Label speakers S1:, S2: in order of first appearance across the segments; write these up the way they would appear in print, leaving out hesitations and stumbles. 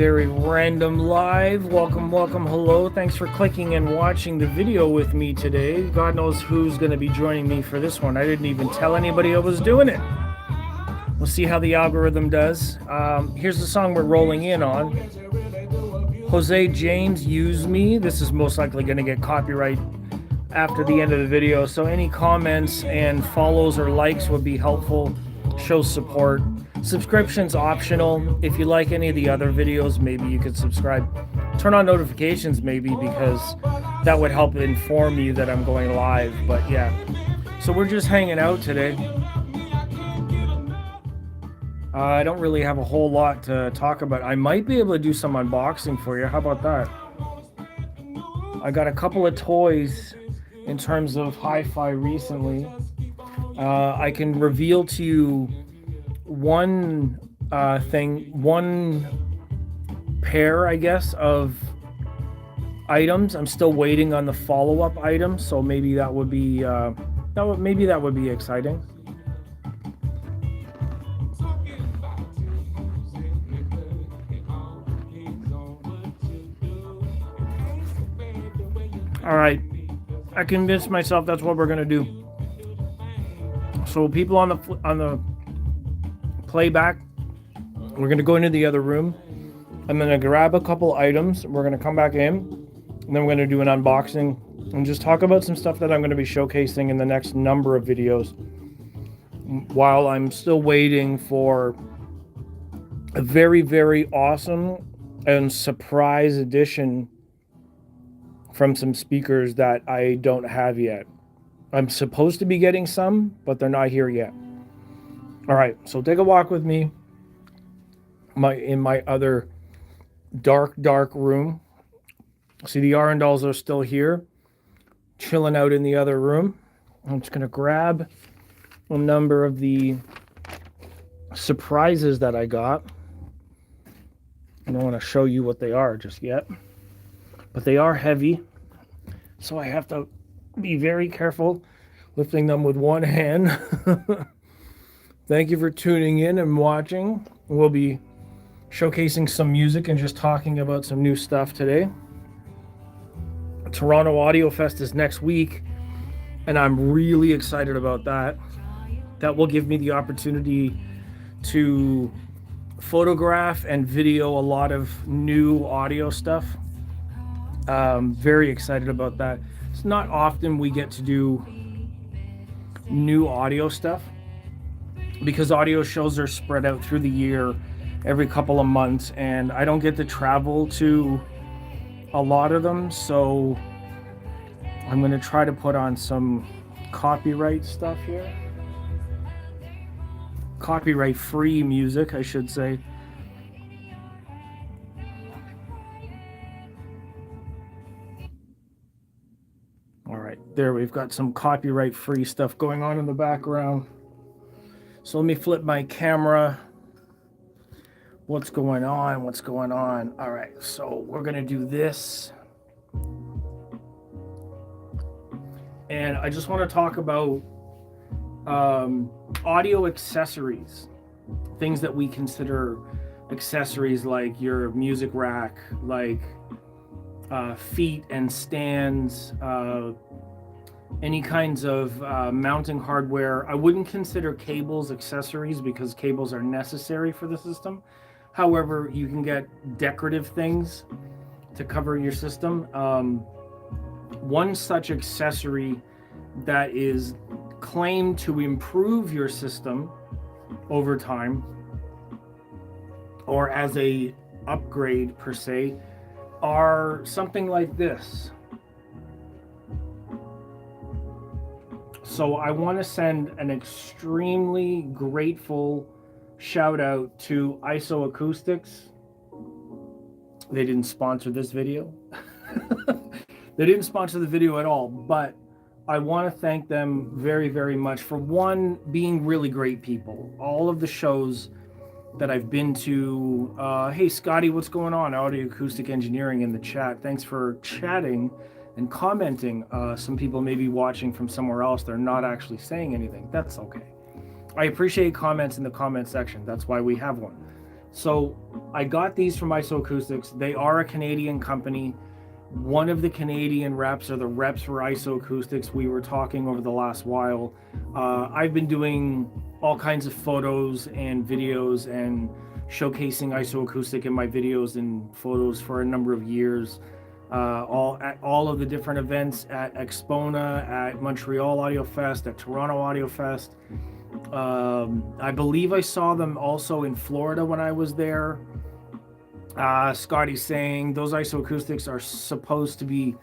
S1: very random live. Welcome, hello. Thanks for clicking and watching the video with me today. God knows who's going to be joining me for this one. I didn't even tell anybody I was doing it. We'll see how the algorithm does. Here's the song we're rolling in on. Jose James, Use Me. This is most likely going to get copyright after the end of the video, so any comments and follows or likes would be helpful. Show support. Subscription's optional. If you like any of the other videos, maybe you could subscribe. Turn on notifications maybe, because that would help inform you that I'm going live. But yeah, so we're just hanging out today. I don't really have a whole lot to talk about. I might be able to do some unboxing for you. How about that? I got a couple of toys in terms of hi-fi recently. I can reveal to you one pair, I guess, of items. I'm still waiting on the follow-up item, so maybe that would be exciting. All right, I convinced myself that's what we're gonna do. So people on the playback, we're gonna go into the other room. I'm gonna grab a couple items. We're gonna come back in, and then we're gonna do an unboxing and just talk about some stuff that I'm gonna be showcasing in the next number of videos, while I'm still waiting for a very, very awesome and surprise edition from some speakers that I don't have yet. I'm supposed to be getting some, but they're not here yet. All right, so take a walk with me in my other dark room. See, the Arundels are still here, chilling out in the other room. I'm just gonna grab a number of the surprises that I got. I don't want to show you what they are just yet, but they are heavy, so I have to be very careful lifting them with one hand. Thank you for tuning in and watching. We'll be showcasing some music and just talking about some new stuff today. Toronto Audio Fest is next week, and I'm really excited about that. That will give me the opportunity to photograph and video a lot of new audio stuff. Very excited about that. It's not often we get to do new audio stuff, because audio shows are spread out through the year every couple of months, and I don't get to travel to a lot of them, so I'm going to try to put on some copyright stuff here. Copyright free music, I should say. All right, there we've got some copyright free stuff going on in the background. So let me flip my camera. What's going on? All right, so we're gonna do this. And I just want to talk about audio accessories. Things that we consider accessories, like your music rack, like feet and stands, any kinds of mounting hardware. I wouldn't consider cables accessories, because cables are necessary for the system. However, you can get decorative things to cover your system. One such accessory that is claimed to improve your system over time, or as a upgrade per se, are something like this. So I want to send an extremely grateful shout out to isoAcoustics. They didn't sponsor this video. They didn't sponsor the video at all, but I want to thank them very, very much for, one, being really great people. All of the shows that I've been to, hey Scotty, what's going on? Audio Acoustic Engineering in the chat. Thanks for chatting and commenting. Some people may be watching from somewhere else. They're not actually saying anything. That's okay. I appreciate comments in the comment section. That's why we have one. So I got these from isoAcoustics. They are a Canadian company. One of the Canadian reps are the reps for isoAcoustics. We were talking over the last while. I've been doing all kinds of photos and videos and showcasing isoAcoustic in my videos and photos for a number of years. All of the different events at Expona, at Montreal Audio Fest, at Toronto Audio Fest. I believe I saw them also in Florida when I was there. Scotty's saying those isoAcoustics are supposed to be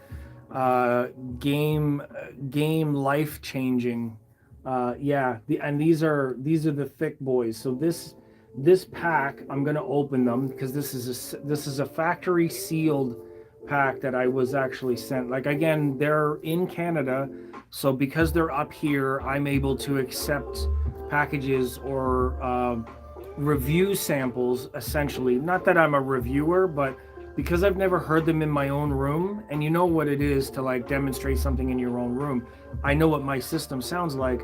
S1: game life changing. And these are the thick boys. So this pack, I'm gonna open them because this is a factory sealed pack that I was actually sent. Like, again, they're in Canada, so because they're up here, I'm able to accept packages or review samples, essentially. Not that I'm a reviewer, but because I've never heard them in my own room, and you know what it is to like demonstrate something in your own room. I know what my system sounds like,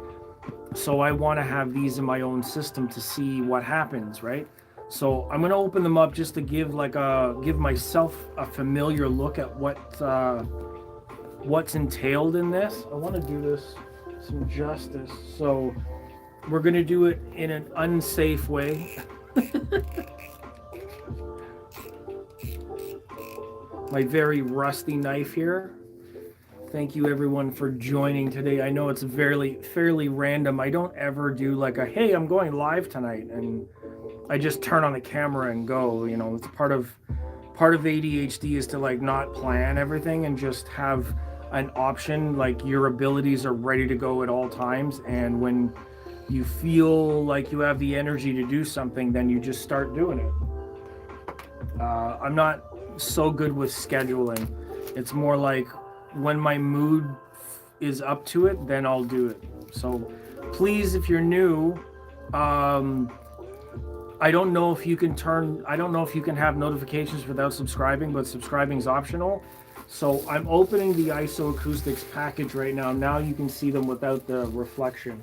S1: so I want to have these in my own system to see what happens, right? So I'm gonna open them up just to give myself a familiar look at what's entailed in this. I want to do this some justice, so we're gonna do it in an unsafe way. My very rusty knife here. Thank you everyone for joining today. I know it's fairly random. I don't ever do like a, hey, I'm going live tonight, and I just turn on the camera and go. You know, it's part of ADHD is to like not plan everything and just have an option. Like, your abilities are ready to go at all times, and when you feel like you have the energy to do something, then you just start doing it. I'm not so good with scheduling. It's more like when my mood is up to it, then I'll do it. So please, if you're new, I don't know if you can have notifications without subscribing, but subscribing is optional. So I'm opening the isoAcoustics package right now. Now you can see them without the reflection.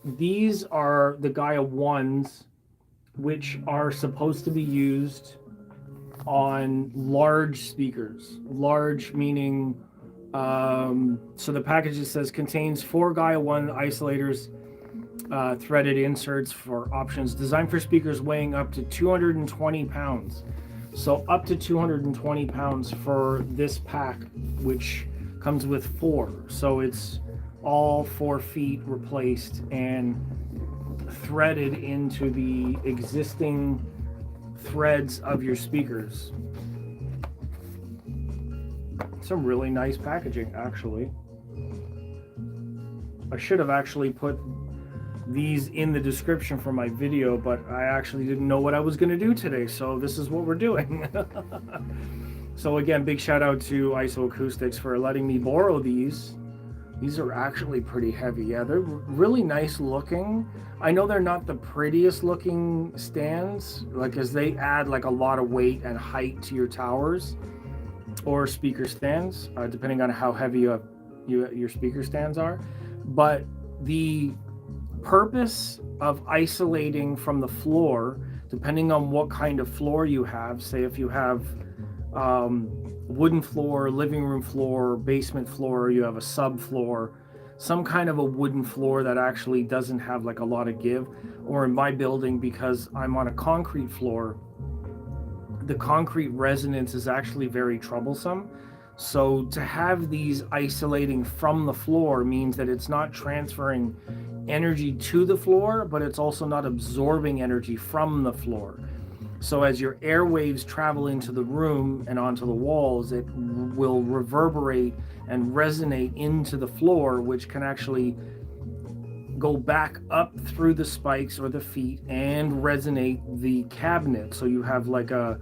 S1: These are the Gaia 1s, which are supposed to be used on large speakers. Large meaning, so the package, it says, contains 4 Gaia 1 isolators, threaded inserts for options, designed for speakers weighing up to 220 pounds. So up to 220 pounds for this pack, which comes with 4. So it's all 4 feet replaced and threaded into the existing threads of your speakers. Some really nice packaging, actually. I should have actually put these in the description for my video, but I actually didn't know what I was going to do today, so this is what we're doing. So again, big shout out to isoAcoustics for letting me borrow these. These are actually pretty heavy. Yeah, they're really nice looking. I know they're not the prettiest looking stands, like, as they add like a lot of weight and height to your towers or speaker stands, depending on how heavy your speaker stands are. But the purpose of isolating from the floor, depending on what kind of floor you have, say if you have wooden floor, living room floor, basement floor, you have a subfloor, some kind of a wooden floor that actually doesn't have like a lot of give, or in my building, because I'm on a concrete floor, the concrete resonance is actually very troublesome. So to have these isolating from the floor means that it's not transferring energy to the floor, but it's also not absorbing energy from the floor. So as your airwaves travel into the room and onto the walls, it will reverberate and resonate into the floor, which can actually go back up through the spikes or the feet and resonate the cabinet. So you have like a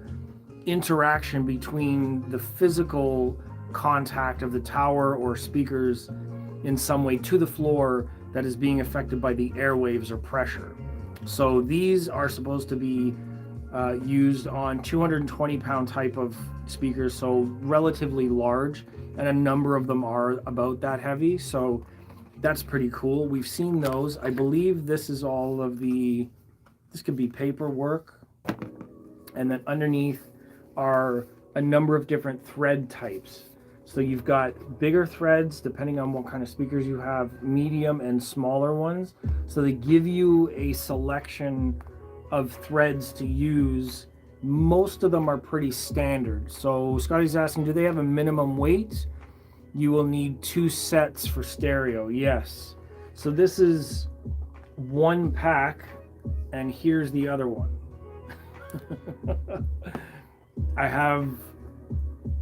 S1: interaction between the physical contact of the tower or speakers in some way to the floor that is being affected by the airwaves or pressure. So these are supposed to be used on 220 pound type of speakers, so relatively large, and a number of them are about that heavy, so that's pretty cool. We've seen those. I believe this is all of the This could be paperwork. And then underneath are a number of different thread types. So you've got bigger threads, depending on what kind of speakers you have, medium and smaller ones. So they give you a selection of threads to use. Most of them are pretty standard. So Scotty's asking, do they have a minimum weight? You will need 2 sets for stereo. Yes. So this is 1 pack, and here's the other one. I have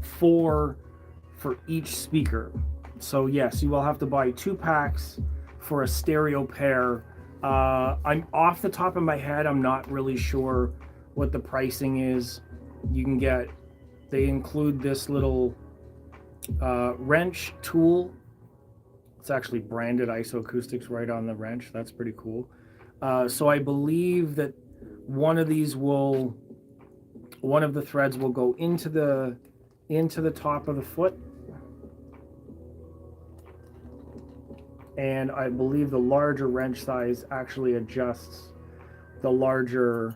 S1: 4 for each speaker. So yes, you will have to buy 2 packs for a stereo pair. I'm off the top of my head, I'm not really sure what the pricing is. You can get, they include this little wrench tool. It's actually branded isoAcoustics right on the wrench. That's pretty cool. So I believe that one of the threads will go into the top of the foot. And I believe the larger wrench size actually adjusts the larger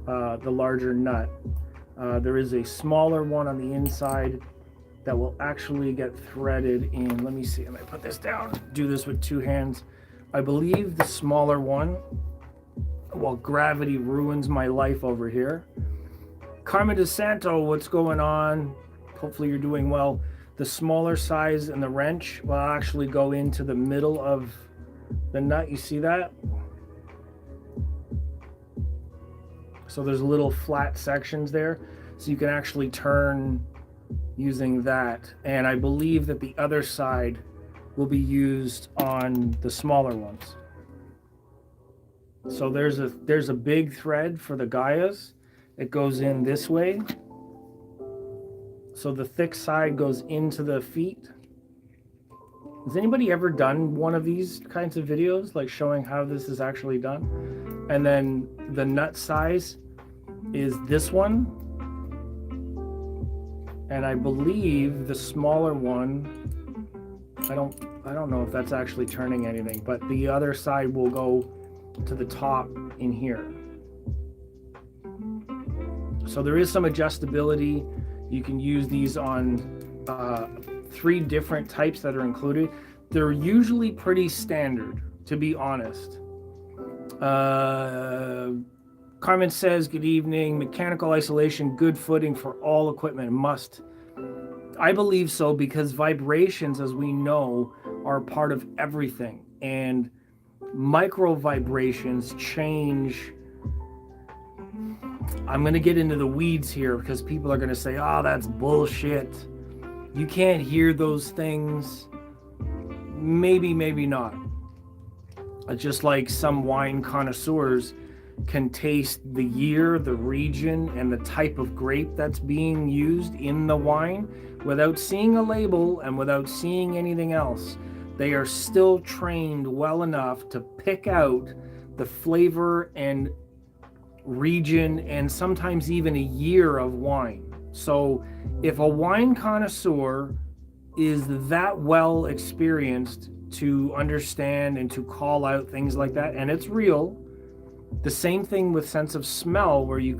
S1: nut. There is a smaller one on the inside that will actually get threaded in. Let me see, I'm gonna put this down. Do this with 2 hands. I believe the smaller one, well, gravity ruins my life over here. Carmen DeSanto, what's going on? Hopefully you're doing well. The smaller size and the wrench will actually go into the middle of the nut. You see that? So there's little flat sections there. So you can actually turn using that. And I believe that the other side will be used on the smaller ones. So there's a big thread for the Gaias. It goes in this way. So the thick side goes into the feet. Has anybody ever done one of these kinds of videos, like showing how this is actually done? And then the nut size is this one. And I believe the smaller one, I don't know if that's actually turning anything, but the other side will go to the top in here. So there is some adjustability. You can use these on 3 different types that are included. They're usually pretty standard, to be honest. Carmen says, good evening. Mechanical isolation, good footing for all equipment, must. I believe so, because vibrations, as we know, are part of everything. And micro vibrations change. I'm going to get into the weeds here because people are going to say, oh, that's bullshit. You can't hear those things. Maybe, maybe not. Just like some wine connoisseurs can taste the year, the region, and the type of grape that's being used in the wine without seeing a label and without seeing anything else. They are still trained well enough to pick out the flavor and region and sometimes even a year of wine. So if a wine connoisseur is that well experienced to understand and to call out things like that, and it's real. The same thing with sense of smell, where you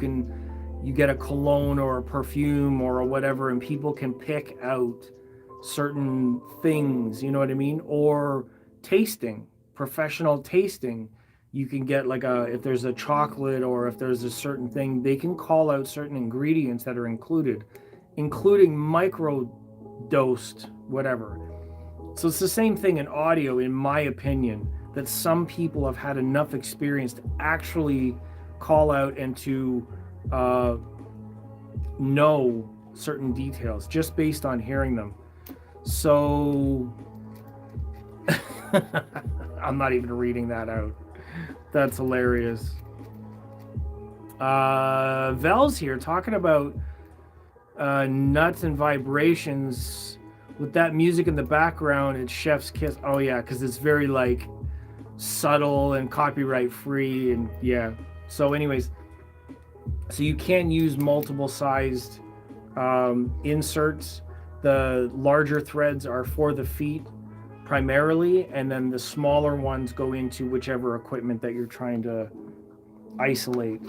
S1: get a cologne or a perfume or a whatever, and people can pick out certain things, you know what I mean? Or tasting, professional tasting. You can get like if there's a chocolate or if there's a certain thing, they can call out certain ingredients that are included, including micro-dosed whatever. So it's the same thing in audio, in my opinion, that some people have had enough experience to actually call out and to know certain details just based on hearing them. So I'm not even reading that out. That's hilarious. Vel's here talking about nuts and vibrations with that music in the background. It's Chef's Kiss. Oh yeah, because it's very like subtle and copyright free, and yeah. So anyways, so you can use multiple sized inserts. The larger threads are for the feet primarily, and then the smaller ones go into whichever equipment that you're trying to isolate.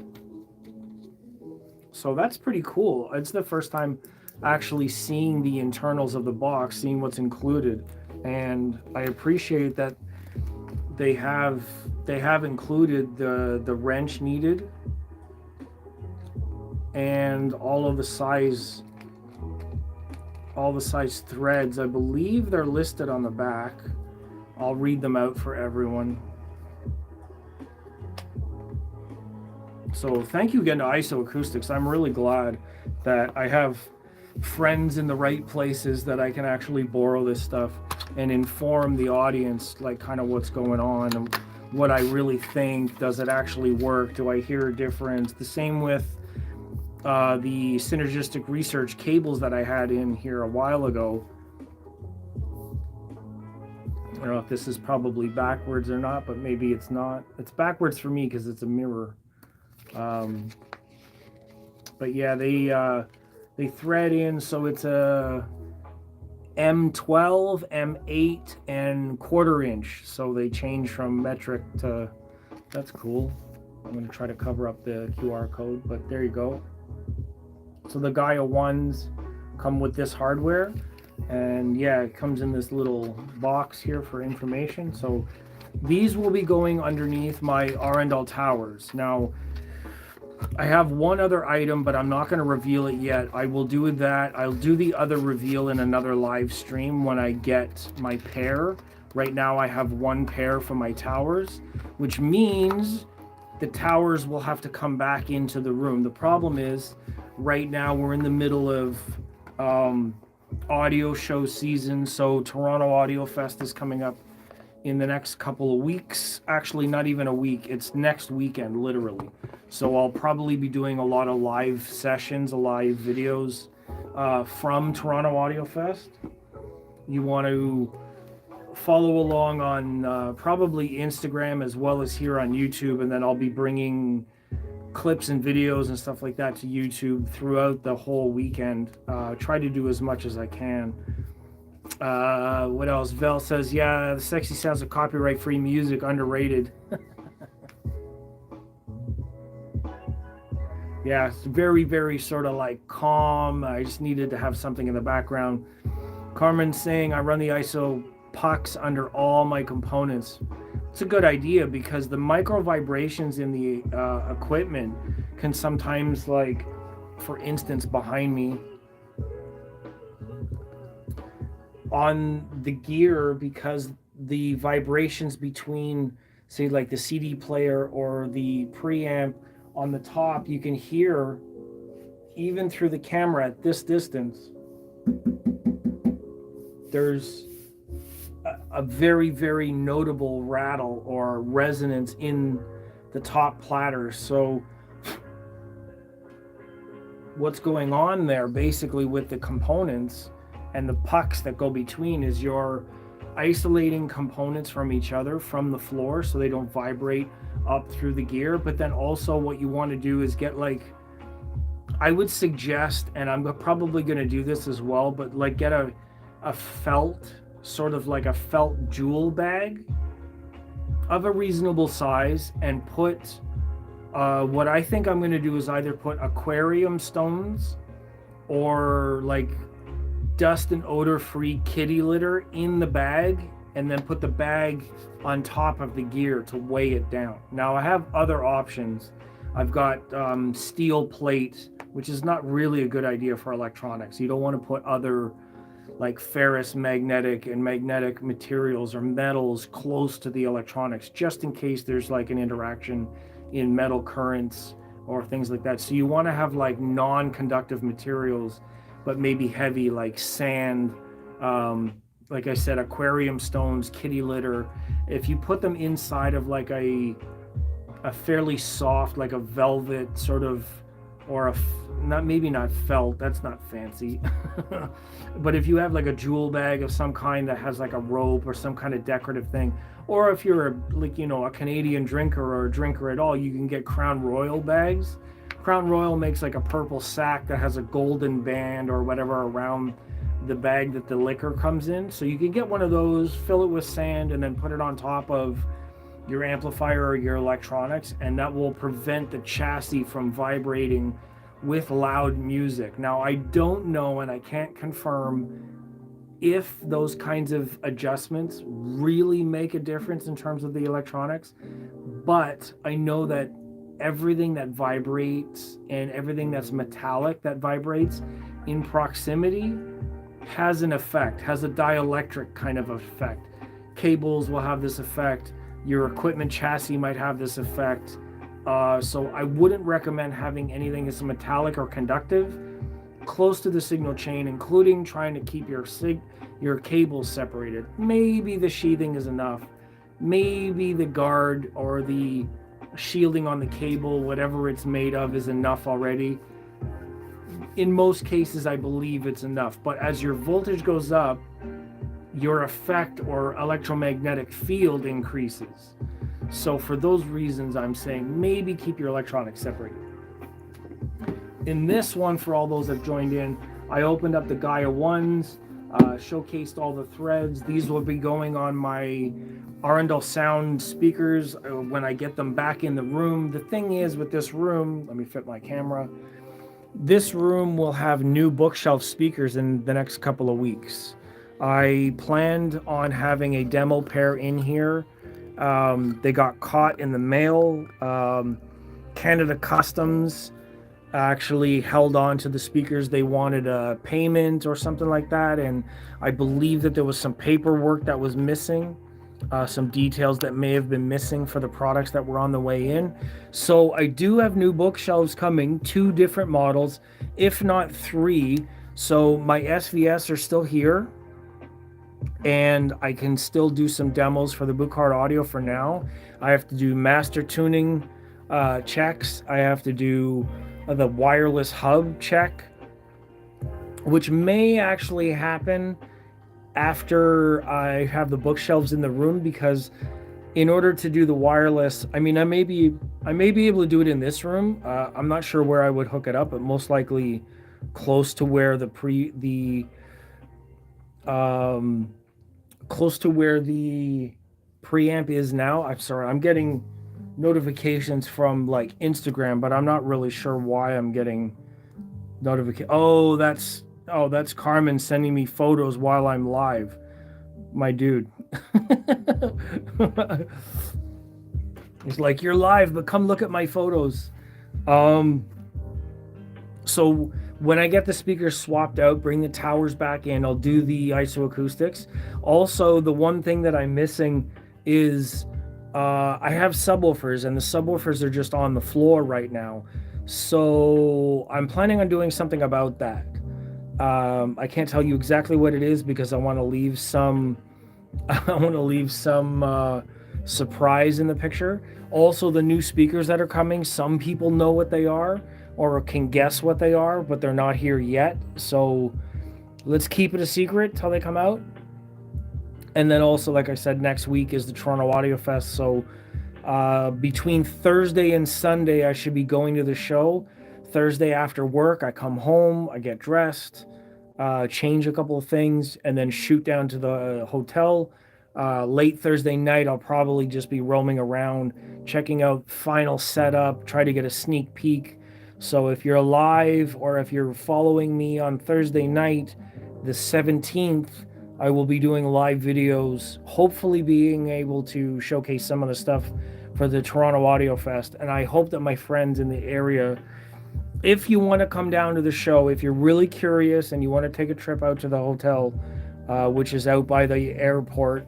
S1: So that's pretty cool. It's the first time actually seeing the internals of the box, seeing what's included, and I appreciate that they have included the wrench needed and all the size threads. I believe they're listed on the back. I'll read them out for everyone. So thank you again to isoAcoustics. I'm really glad that I have friends in the right places that I can actually borrow this stuff and inform the audience, like kind of what's going on and what I really think. Does it actually work? Do I hear a difference? The same with the synergistic research cables that I had in here a while ago. I don't know if this is probably backwards or not, but maybe it's not. It's backwards for me because it's a mirror. But yeah, they thread in, so it's a M12, M8, and 1/4 inch. So they change from metric to. That's cool. I'm going to try to cover up the QR code, but there you go. So the Gaia ones come with this hardware, and yeah, it comes in this little box here for information. So these will be going underneath my Arundel towers. Now, I have one other item, but I'm not going to reveal it yet. I will do that. I'll do the other reveal in another live stream when I get my pair. Right now I have one pair for my towers, which means the towers will have to come back into the room. The problem is right now we're in the middle of audio show season. So Toronto Audio Fest is coming up in the next couple of weeks. Actually, not even a week. It's next weekend, literally. So I'll probably be doing a lot of live sessions, live videos from Toronto Audio Fest. You want to follow along on probably Instagram as well as here on YouTube, and then I'll be bringing clips and videos and stuff like that to YouTube throughout the whole weekend. Try to do as much as I can. What else? Vel says, yeah, the sexy sounds of copyright-free music, underrated. Yeah, it's very, very sort of like calm. I just needed to have something in the background. Carmen's saying, I run the ISO pucks under all my components. It's a good idea because the micro vibrations in the equipment can sometimes, like, for instance, behind me, on the gear, because the vibrations between, say, like the CD player or the preamp on the top, you can hear even through the camera at this distance. There's a very, very notable rattle or resonance in the top platter. So what's going on there basically with the components and the pucks that go between is you're isolating components from each other from the floor so they don't vibrate up through the gear. But then also what you want to do is get, like, I would suggest, and I'm probably going to do this as well, but like get a felt, sort of like a felt jewel bag of a reasonable size, and put what I think I'm going to do is either put aquarium stones or like dust and odor free kitty litter in the bag, and then put the bag on top of the gear to weigh it down. Now I have other options. I've got steel plate, which is not really a good idea for electronics. You don't want to put other like ferrous magnetic and magnetic materials or metals close to the electronics, just in case there's like an interaction in metal currents or things like that. So you want to have like non-conductive materials, but maybe heavy, like sand, like I said, aquarium stones, kitty litter. If you put them inside of like a fairly soft, like a velvet sort of, or maybe not felt, that's not fancy. But if you have like a jewel bag of some kind that has like a rope or some kind of decorative thing, or if you're a Canadian drinker or a drinker at all, you can get Crown Royal bags. Crown Royal makes like a purple sack that has a golden band or whatever around the bag that the liquor comes in. So you can get one of those, fill it with sand, and then put it on top of your amplifier or your electronics, and that will prevent the chassis from vibrating with loud music. Now, I don't know, and I can't confirm if those kinds of adjustments really make a difference in terms of the electronics, but I know that everything that vibrates and everything that's metallic that vibrates in proximity has an effect, has a dielectric kind of effect. Cables will have this effect. Your equipment chassis might have this effect. So I wouldn't recommend having anything that's metallic or conductive close to the signal chain, including trying to keep your cables separated. Maybe the sheathing is enough. Maybe the guard or the shielding on the cable, whatever it's made of, is enough already. In most cases, I believe it's enough. But as your voltage goes up, your effect or electromagnetic field increases. So for those reasons, I'm saying maybe keep your electronics separated. In this one, for all those that joined in, I opened up the Gaia 1s, showcased all the threads. These will be going on my Arundel Sound speakers when I get them back in the room. The thing is with this room, let me fit my camera. This room will have new bookshelf speakers in the next couple of weeks. I planned on having a demo pair in here. They got caught in the mail. Canada Customs actually held on to the speakers. They wanted a payment or something like that, and I believe that there was some paperwork that was missing, some details that may have been missing for the products that were on the way in. So I do have new bookshelves coming, 2 different models, if not 3. So my SVS are still here, and I can still do some demos for the Buchard Audio for now. I have to do master tuning checks. I have to do the wireless hub check, which may actually happen after I have the bookshelves in the room, because in order to do the wireless, I mean, I may be able to do it in this room. I'm not sure where I would hook it up, but most likely close to where the preamp is now. I'm sorry, I'm getting notifications from like Instagram, but I'm not really sure why I'm getting notification. Oh, that's Carmen sending me photos while I'm live. My dude. He's like, you're live, but come look at my photos. So when I get the speakers swapped out, bring the towers back in, I'll do the isoAcoustics. Also, the one thing that I'm missing is I have subwoofers, and the subwoofers are just on the floor right now. So I'm planning on doing something about that. I can't tell you exactly what it is because I want to leave some surprise in the picture. Also, the new speakers that are coming, some people know what they are or can guess what they are, but they're not here yet. So let's keep it a secret till they come out. And then also, like I said, next week is the Toronto Audio Fest. So between Thursday and Sunday, I should be going to the show. Thursday after work, I come home, I get dressed, change a couple of things, and then shoot down to the hotel. Late Thursday night, I'll probably just be roaming around, checking out final setup, try to get a sneak peek. So if you're live or if you're following me on Thursday night, the 17th, I will be doing live videos, hopefully being able to showcase some of the stuff for the Toronto Audio Fest. And I hope that my friends in the area, if you want to come down to the show, if you're really curious and you want to take a trip out to the hotel, which is out by the airport,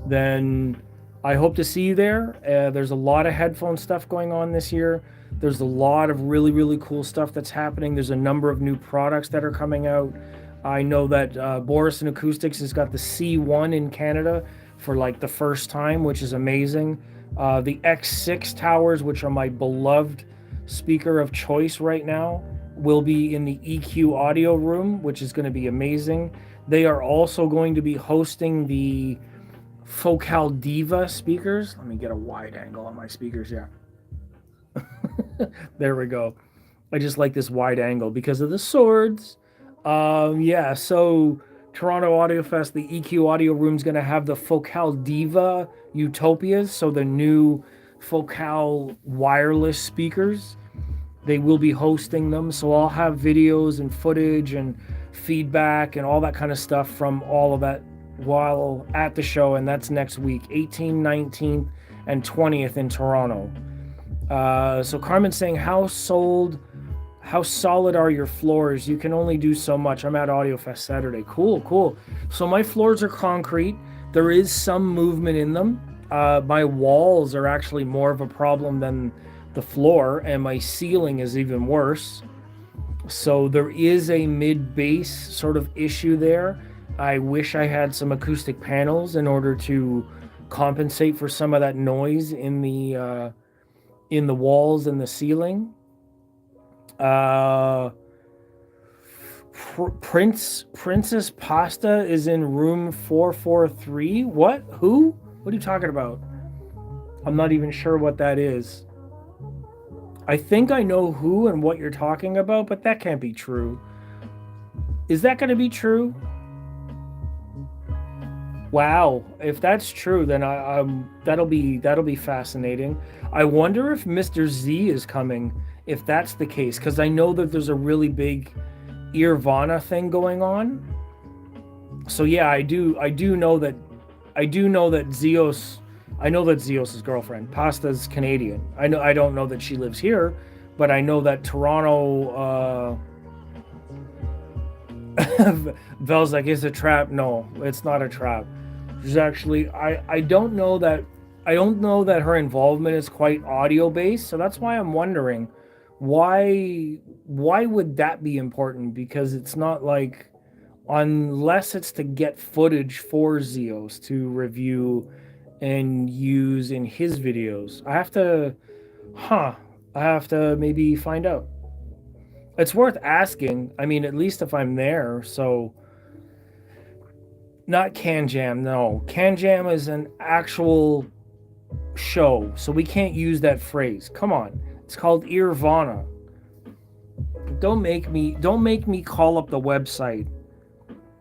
S1: then I hope to see you there. There's a lot of headphone stuff going on this year. There's a lot of really, really cool stuff that's happening. There's a number of new products that are coming out. I know that Boris and Acoustics has got the C1 in Canada for like the first time, which is amazing. The X6 towers, which are my beloved speaker of choice right now, will be in the EQ audio room, which is going to be amazing. They are also going to be hosting the Focal Diva speakers. Let me get a wide angle on my speakers. Yeah. There we go. I just like this wide angle because of the swords. Yeah, so Toronto Audio Fest, the EQ Audio Room is going to have the Focal Diva Utopias, so the new Focal wireless speakers. They will be hosting them, so I'll have videos and footage and feedback and all that kind of stuff from all of that while at the show, and that's next week, 18th, 19th, and 20th in Toronto. So Carmen's saying, how solid are your floors? You can only do so much. I'm at AudioFest Saturday. Cool. So my floors are concrete. There is some movement in them. My walls are actually more of a problem than the floor, and my ceiling is even worse. So there is a mid-bass sort of issue there. I wish I had some acoustic panels in order to compensate for some of that noise in the walls and the ceiling. Princess Pasta is in room 443. What? Who? What are you talking about? I'm not even sure what that is. I think I know who and what you're talking about, but that can't be true. Is that going to be true? Wow, if that's true, then that'll be fascinating. I wonder if Mr. Z is coming, if that's the case, because I know that there's a really big Irvana thing going on. So yeah, I do know that Zeos. I know that Zeos' girlfriend, Pasta's Canadian. I don't know that she lives here, but I know that Toronto. Vel's like, it's a trap. No, it's not a trap. There's actually, I don't know that her involvement is quite audio based. So that's why I'm wondering, why would that be important? Because it's not like, unless it's to get footage for Zeos to review and use in his videos. I have to maybe find out. It's worth asking. I mean, at least if I'm there. So not Can Jam. No, Can Jam is an actual show, so we can't use that phrase. Come on. It's called Irvana. Don't make me call up the website.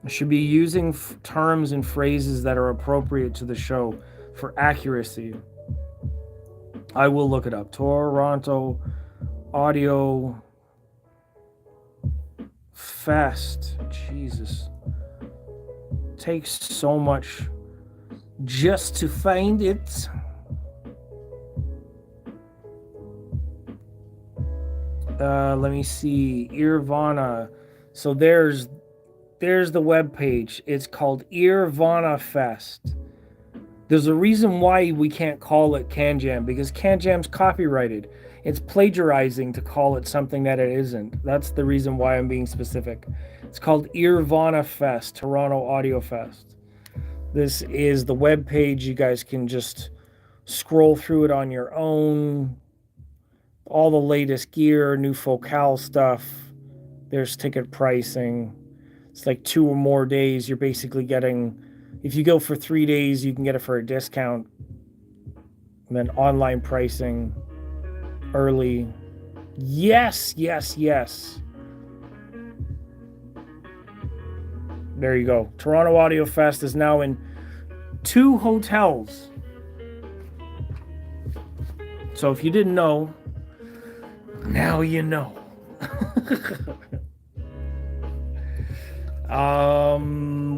S1: I should be using terms and phrases that are appropriate to the show for accuracy. I will look it up. Toronto Audio Fest. Jesus. Takes so much just to find it. Let me see. Irvana. So there's the web page. It's called Irvana Fest. There's a reason why we can't call it Can Jam, because Can Jam's copyrighted. It's plagiarizing to call it something that it isn't. That's the reason why I'm being specific. It's called Irvana Fest, Toronto Audio Fest. This is the web page. You guys can just scroll through it on your own. All the latest gear, new Focal stuff. There's ticket pricing. It's like 2 or more days. You're basically getting, if you go for 3 days, you can get it for a discount. And then online pricing, early. Yes. There you go. Toronto Audio Fest is now in 2 hotels. So if you didn't know, now you know.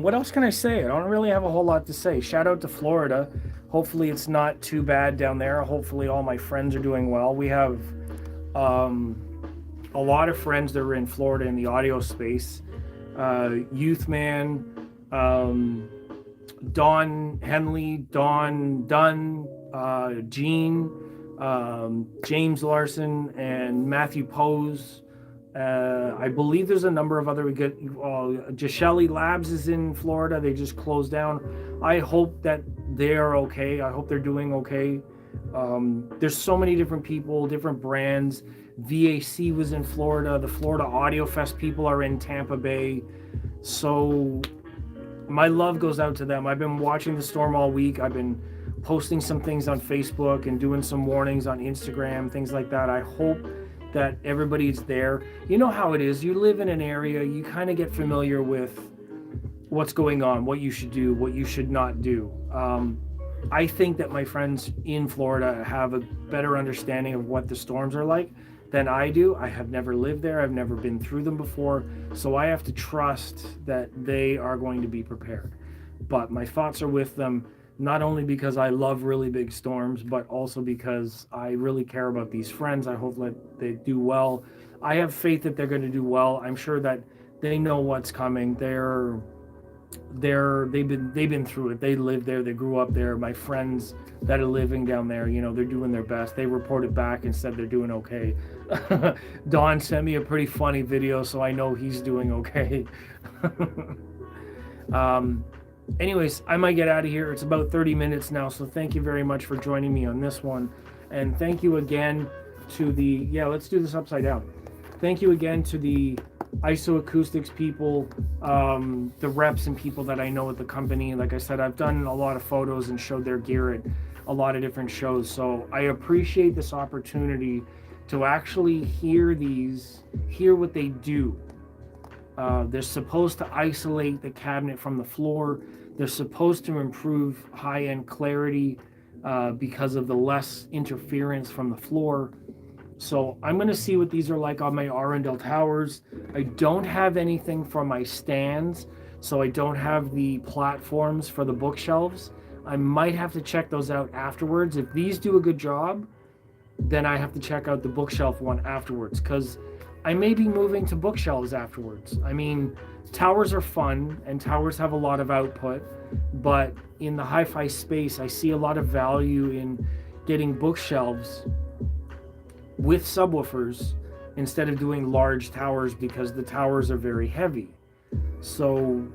S1: What else can I say? I don't really have a whole lot to say. Shout out to Florida. Hopefully it's not too bad down there. Hopefully all my friends are doing well. We have a lot of friends that are in Florida in the audio space. Youthman, Don Henley, Don Dunn, Gene, James Larson, and Matthew Pose. I believe there's a number of other good. Gishelli Labs is in Florida. They just closed down. I hope that they are okay. I hope they're doing okay. There's so many different people, different brands. VAC was in Florida. The Florida Audio Fest people are in Tampa Bay. So my love goes out to them. I've been watching the storm all week. I've been posting some things on Facebook and doing some warnings on Instagram, things like that. I hope that everybody's there. You know how it is. You live in an area, you kind of get familiar with what's going on, what you should do, what you should not do. I think that my friends in Florida have a better understanding of what the storms are like than I do. I have never lived there. I've never been through them before. So I have to trust that they are going to be prepared. But my thoughts are with them, not only because I love really big storms, but also because I really care about these friends. I hope that they do well. I have faith that they're going to do well. I'm sure that they know what's coming. They've been through it. They live there. They grew up there. My friends that are living down there, they're doing their best. They reported back and said they're doing okay. Don sent me a pretty funny video, so I know he's doing okay. Anyways, I might get out of here. It's about 30 minutes now, so thank you very much for joining me on this one. And thank you again to let's do this upside down. Thank you again to the isoAcoustics people, the reps and people that I know at the company. Like I said, I've done a lot of photos and showed their gear at a lot of different shows. So I appreciate this opportunity to actually hear what they do. They're supposed to isolate the cabinet from the floor. They're supposed to improve high-end clarity because of the less interference from the floor. So I'm going to see what these are like on my Arundel towers. I don't have anything for my stands, so I don't have the platforms for the bookshelves. I might have to check those out afterwards. If these do a good job, then I have to check out the bookshelf one afterwards, because I may be moving to bookshelves afterwards. I mean, towers are fun and towers have a lot of output, but in the hi-fi space, I see a lot of value in getting bookshelves with subwoofers instead of doing large towers, because the towers are very heavy. So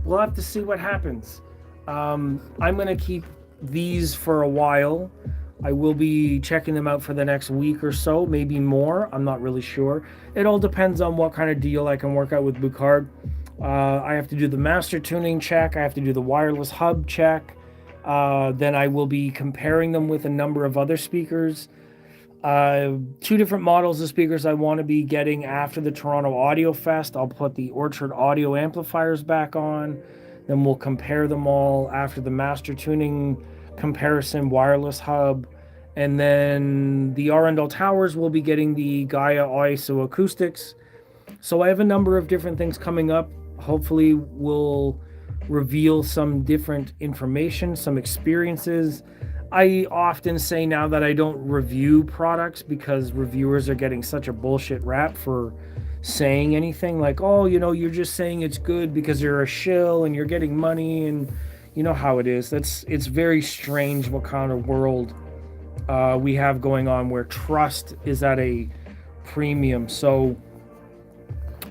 S1: we'll have to see what happens. I'm going to keep these for a while. I will be checking them out for the next week or so, maybe more. I'm not really sure. It all depends on what kind of deal I can work out with Bucard. I have to do the master tuning check. I have to do the wireless hub check. Then I will be comparing them with a number of other speakers. 2 different models of speakers I want to be getting after the Toronto Audio Fest. I'll put the Orchard audio amplifiers back on. Then we'll compare them all after the master tuning comparison wireless hub. And then the Arundel Towers will be getting the Gaia isoAcoustics. So I have a number of different things coming up. Hopefully we'll reveal some different information, some experiences. I often say now that I don't review products because reviewers are getting such a bullshit rap for saying anything like, oh, you're just saying it's good because you're a shill and you're getting money, and you know how it is. It's very strange what kind of world we have going on where trust is at a premium. So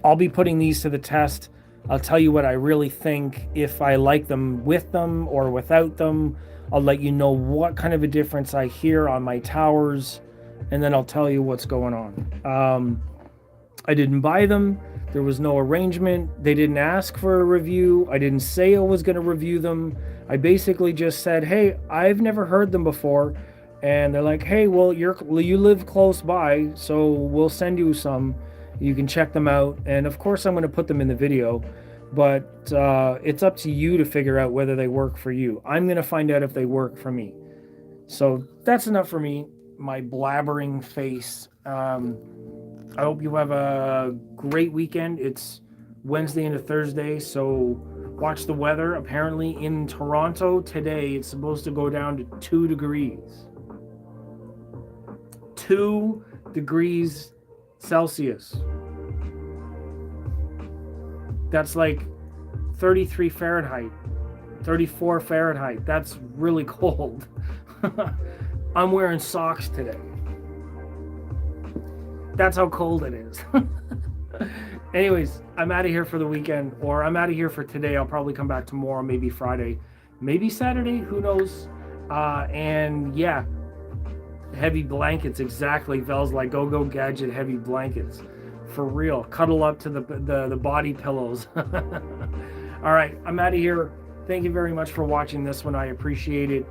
S1: I'll be putting these to the test. I'll tell you what I really think, if I like them with them or without them. I'll let you know what kind of a difference I hear on my towers, and then I'll tell you what's going on. I didn't buy them. There was no arrangement. They didn't ask for a review. I didn't say I was going to review them. I basically just said, hey, I've never heard them before. And they're like, hey, well, you live close by, so we'll send you some. You can check them out. And of course, I'm going to put them in the video. But it's up to you to figure out whether they work for you. I'm going to find out if they work for me. So that's enough for me, my blabbering face. I hope you have a great weekend. It's Wednesday into Thursday, so watch the weather. Apparently in Toronto today, it's supposed to go down to 2 degrees. 2 degrees Celsius. That's like 33 Fahrenheit, 34 Fahrenheit. That's really cold. I'm wearing socks today. That's how cold it is. Anyways, I'm out of here for the weekend, or I'm out of here for today. I'll probably come back tomorrow, maybe Friday, maybe Saturday, who knows. And yeah, heavy blankets, exactly. Vel's like, go gadget heavy blankets. For real, cuddle up to the body pillows. All right, I'm out of here. Thank you very much for watching this one. I appreciate it.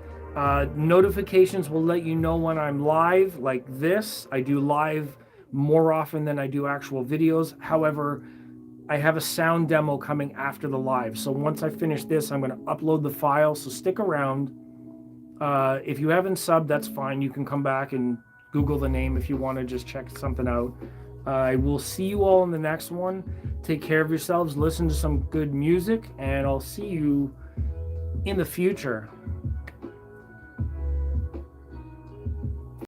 S1: Notifications will let you know when I'm live, like this. I do live more often than I do actual videos. However, I have a sound demo coming after the live. So once I finish this, I'm going to upload the file. So stick around. If you haven't subbed, that's fine. You can come back and Google the name if you want to just check something out. I will see you all in the next one. Take care of yourselves. Listen to some good music, and I'll see you in the future.